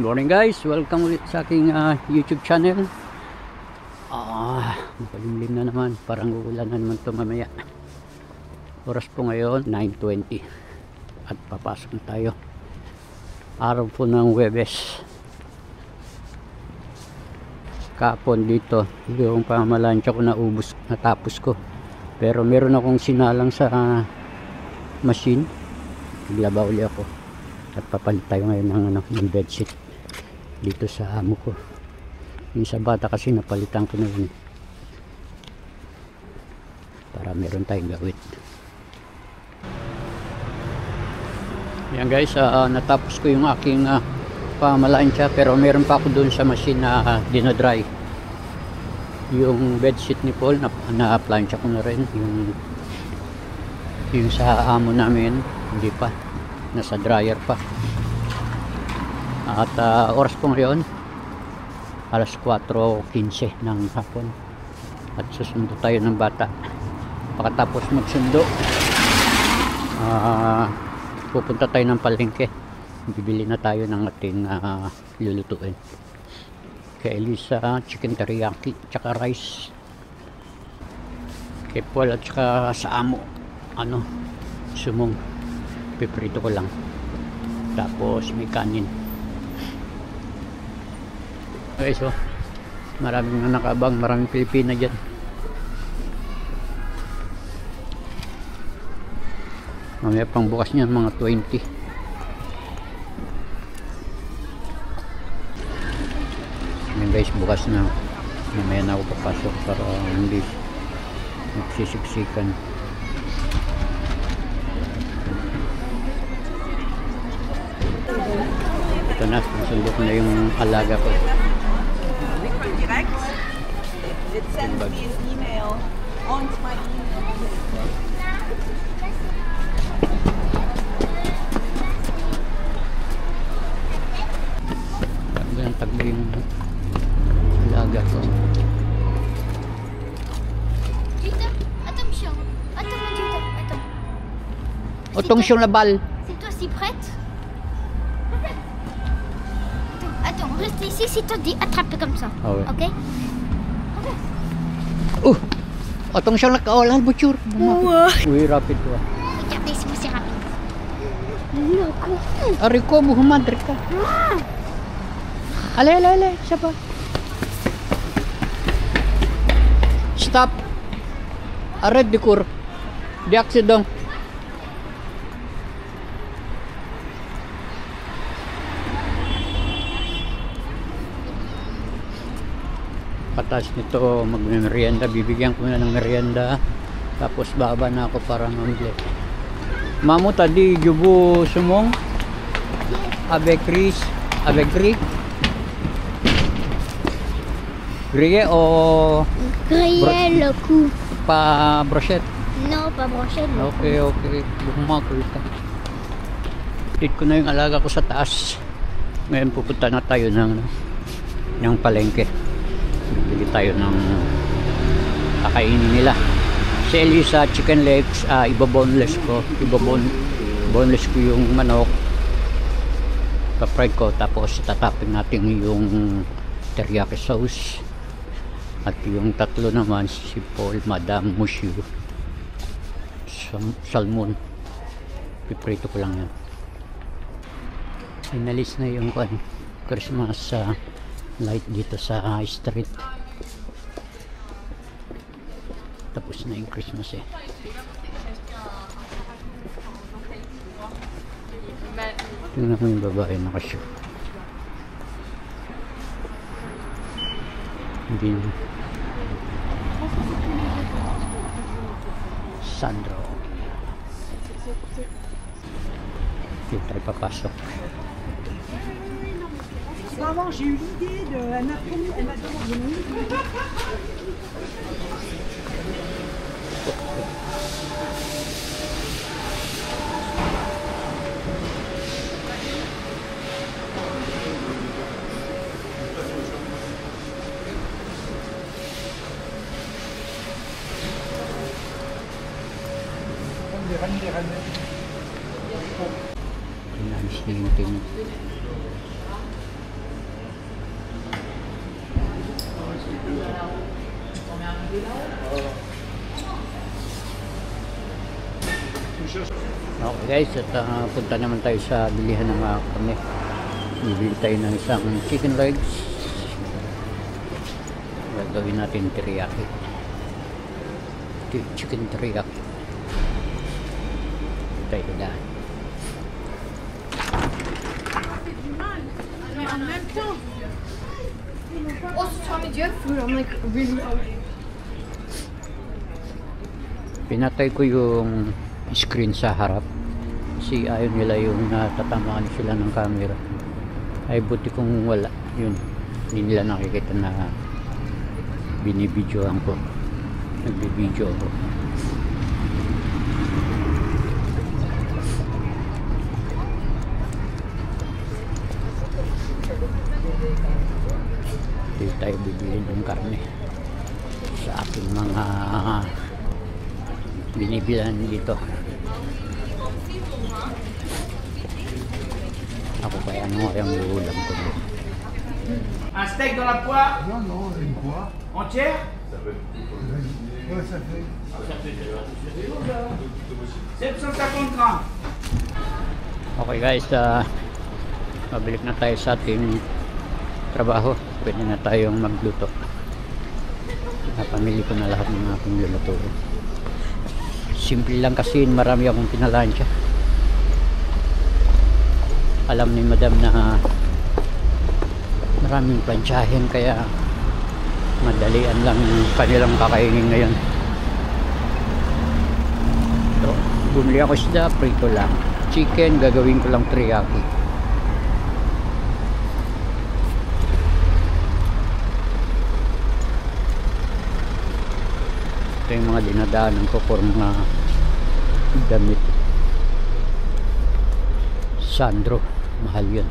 morning guys, welcome ulit sa aking YouTube channel. Makalimlim na naman, parang uulan na naman ito mamaya. Oras po ngayon 9:20 at papasok na tayo. Araw po ng Huwebes. Kapon dito yung pamalansya ko naubos, natapos ko, pero meron akong sinalang sa machine. Naglaba uli ako at papalit tayo ngayon ng bedsheet dito sa amo ko. Yung sa bata kasi napalitan ko na yun para meron tayong gawin. Yan guys, natapos ko yung aking pamalansya, pero meron pa ako dun sa machine na dinadry. Yung bedsheet ni Paul na-plansya ko na rin. Yung sa amo namin hindi pa, nasa dryer pa. At oras po ngayon alas 4:15 ng hapon at susundo tayo ng bata. Pagkatapos magsundo, pupunta tayo ng palengke, bibili na tayo ng ating lulutuin. Kay Elisa, chicken teriyaki tsaka rice. Kay Paul at tsaka sa amo sumong, piprito ko lang, tapos may kanin. Okay, so maraming nakabang, maraming Pilipina dyan. Mamaya pang bukas niyan mga 20. Yan guys, bukas na, mamaya na ako papasok para hindi magsisiksikan. Ito na, nasundo ko na yung alaga ko. It sends me an email on my email. Tagbo yung alaga ko. Attention, attends. Attention la balle. C'est toi si prête? Attends, reste ici, c'est toi dit attraper comme ça. Ah ouais. Ok? Attention la kawalan bocor. Uy, rapid ko. Regardez, c'est rapide. Ariko mo humadre ka. Ale, siapa? Stop. Arrête de cours. Di accident. Patas nito magmerienda, bibigyan ko na ng merienda, tapos baba na ako para mamili. Mamu tadi jubu sumong avec Chris, avec Gris. Grillé o Griller le coup. pa brochette? Non, pas brochette. Okay. Bumakul ka. Tit ko na yung alaga ko sa taas. Ngayon pupunta na tayo ng palengke. Bili tayo ng kakainin nila. Si Elisa, chicken legs, boneless ko yung manok, pa-fried ko, tapos tatapin natin yung teriyaki sauce. At yung tatlo naman, si Paul, Madam, Mushu, salmon, piprito ko lang yan. Inalis na yung Christmas light dito sa street. Tapos na yung Christmas eh. Tingnan mo yung babae nakashoot. Hindi Sandro. Hindi tayo papasok. Avant, j'ai eu l'idée de. Elle m'a demandé. Inalis niya yung tingin. Okay guys, at punta naman tayo sa bilihan ng mga karne. Bibili tayo ng isang chicken legs. Gagawin natin teriyaki. Chicken teriyaki. Tayo daan. En même temps. Oh, ce soir midi, I'm like really hungry. Pinatay ko yung screen sa harap kasi ayaw nila yung natatamaan sila ng camera. Ay buti kung wala yun, hindi nila nakikita na binibidyoan ko, nagbibidyo ako. Hindi tayo bibili ng karne sa aking mga binibilan dito. Ako kaya ano yung ulam ko dito. Un steak dans la poire? Non, non, une quoi? Entière? Ouais, ça fait. 750 grammes. Okay guys, mabalik na tayo sa ating trabaho. Pwede na tayong magluto. Napamili ko na lahat ng aking luluto. Simple lang kasi marami akong pinalansya. Alam ni madam na maraming plansyahin kaya madalian lang kanilang kakainin ngayon. So, bumili ako isda, prito lang. Chicken, gagawin ko lang teriyaki. Ito yung mga dinadaanan ko for mga damit. Sandro, mahal yun.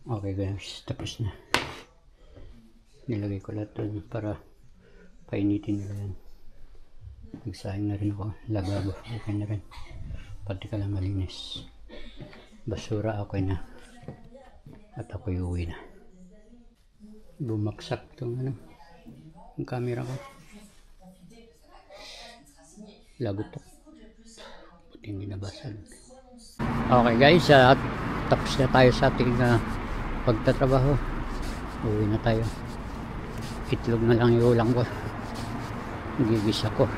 Okay guys, tapos na. Nilagay ko lahat doon para painitin nila yan. Nagsayang na rin ako. Lababo, okay na rin. Pati ka lang malinis. Basura okay na. At ako'y uwi na. Bumaksak itong ano, yung camera ko. Lagot to. Buti hindi nabasag. Okay guys, tapos na tayo sa ating pagtatrabaho. Uwi na tayo. Itlog na lang yung ulam ko. Gigisa ko.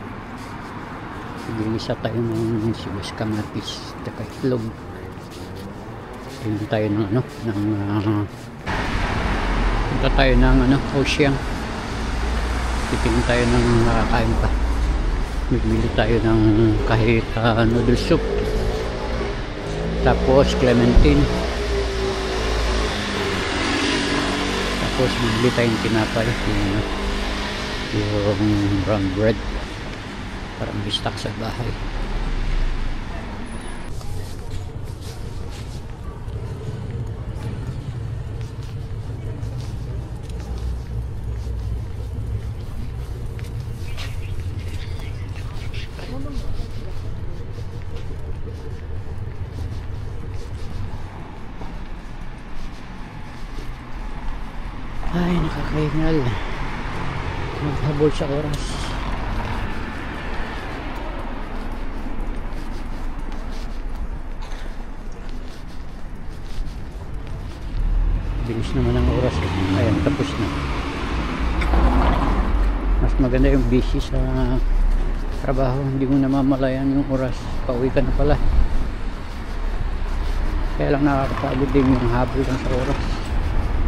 Gigisa tayo ng sibuyas, kamatis, taka itlog. Tingin tayo ng ano, punta tayo ng ano, Ocean. Titingin tayo ng makakain pa. Bibili tayo ng kahit noodle soup. Tapos clementine. Tapos bibili tayong tinapay, yung brown bread para mag-stock sa bahay. Ay, nakakahingal. Maghabol sa oras. Bilis naman ang oras. Ayan, tapos na. Mas maganda yung busy sa trabaho. Hindi mo namamalayan yung oras. Pauwi ka na pala. Kaya lang nakakapagod din yung habol lang sa oras.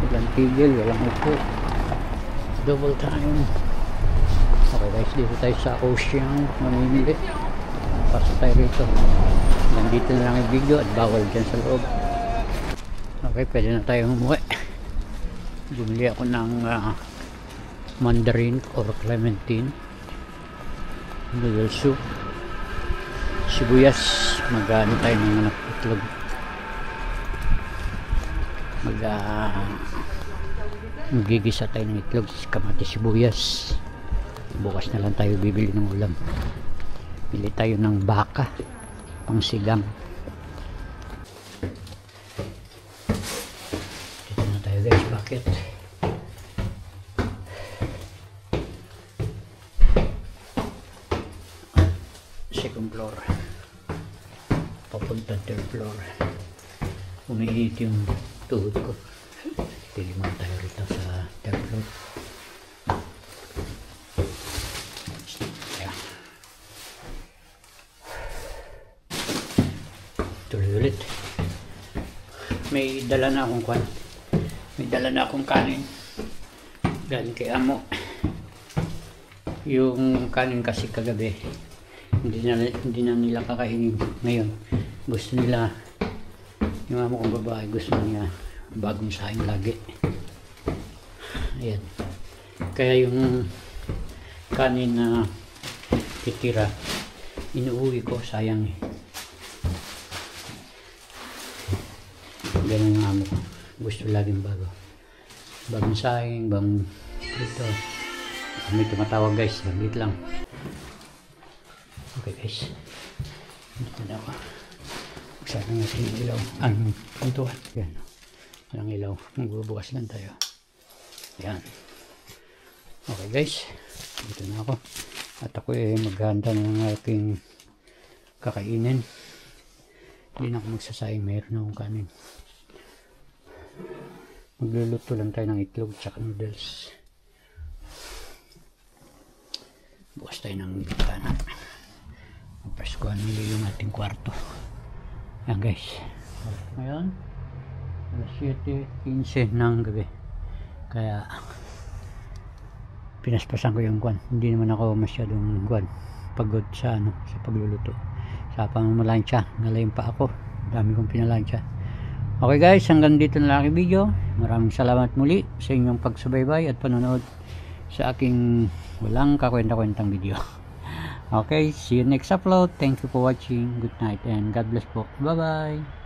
Walang tigil, walang upo. Double time. Okay guys, dito tayo sa Ocean. Mamimili. Pasok tayo rito. Nandito na lang yung video at bawal dyan sa loob. Okay, pwede na tayo umuwi. Bumili ako ng mandarin or clementine, noodle soup, sibuyas. Mag-ano tayo ng itlog. Magigisa tayo ng itlog, kamatis, sibuyas. Bukas na lang tayo bibili ng ulam. Bili tayo ng baka pang sigang. Dito na tayo guys, bakit? Second floor papunta third floor. Umiinit yung tuhod ko. Tiliman tayo rito sa third floor. Ayan. Tuloy ulit. May dala na akong kwan. May dala na akong kanin. Galing kay amo. Yung kanin kasi kagabi hindi na nila kakainin ngayon. Gusto nila, yung amo kong babae, gusto niya bagong saing lagi. Ayan. Kaya yung kanin na titira, inuuwi ko, sayang eh. Ganun yung amo ko. Gusto laging bago. Bagong saing, bagong ito. May tumatawag guys, saglit lang. Okay guys, dito na ako. Magsama natin yung ilaw. Ang pintuan. Yan. Walang ilaw. Magbubukas lang tayo. Yan. Okay guys, dito na ako. At ako maghahanda ng aking kakainin. Hindi na ako magsasayang. Mayroon akong kanin. Magluluto lang tayo ng itlog at noodles. Bukas tayo ng bintana. Preskuhan nila yung ating kwarto. Yan guys. Ngayon, alas 7:15 ng gabi. Kaya pinaspasan ko yung kwan. Hindi naman ako masyadong kwan. Pagod sa ano, sa pagluluto. Sa pamamalansya. Ngalayin pa ako. Dami kong pinalansya. Okay guys, hanggang dito na lang ang video. Maraming salamat muli sa inyong pagsubaybay at panonood sa aking walang kakwenta-kwentang video. Okay, see you next upload. Thank you for watching. Good night and God bless po. Bye bye.